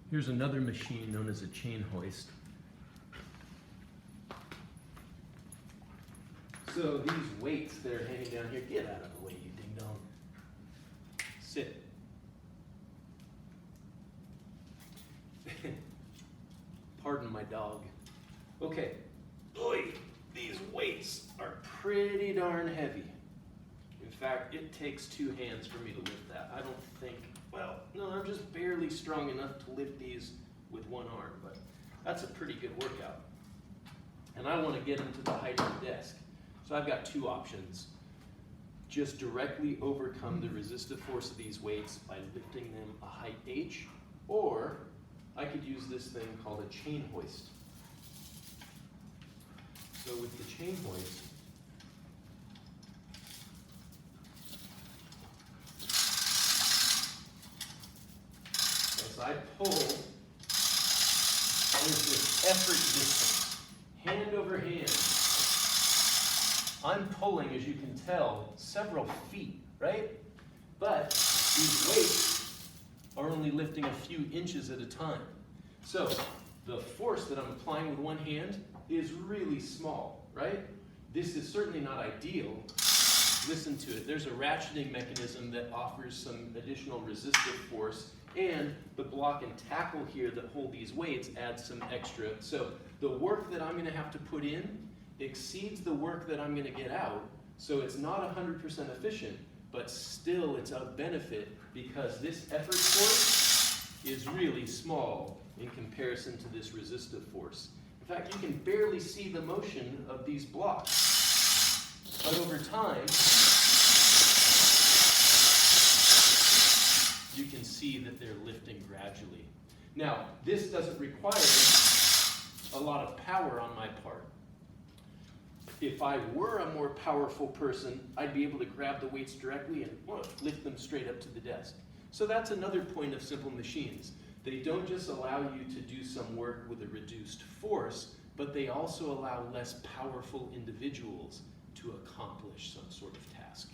Here's another machine known as a chain hoist. So these weights that are hanging down here, get out of the way, you ding dong. Sit. Pardon my dog. Okay. Oy, these weights are pretty darn heavy. In fact, it takes two hands for me to lift that. I don't think, well, no, I'm just barely strong enough to lift these with one arm, but that's a pretty good workout. And I want to get them to the height of the desk. So I've got two options. Just directly overcome the resistive force of these weights by lifting them a height h, or I could use this thing called a chain hoist. So with the chain hoist, as I pull, there's this effort distance, hand over hand. I'm pulling, as you can tell, several feet, right? But these weights are only lifting a few inches at a time. So the force that I'm applying with one hand is really small, right? This is certainly not ideal. Listen to it. There's a ratcheting mechanism that offers some additional resistive force, and the block and tackle here that hold these weights adds some extra. So the work that I'm going to have to put in exceeds the work that I'm going to get out. So it's not 100% efficient, but still it's of benefit because this effort force is really small in comparison to this resistive force. In fact, you can barely see the motion of these blocks. But over time, you can see that they're lifting gradually. Now, this doesn't require a lot of power on my part. If I were a more powerful person, I'd be able to grab the weights directly and lift them straight up to the desk. So that's another point of simple machines. They don't just allow you to do some work with a reduced force, but they also allow less powerful individuals to accomplish some sort of task.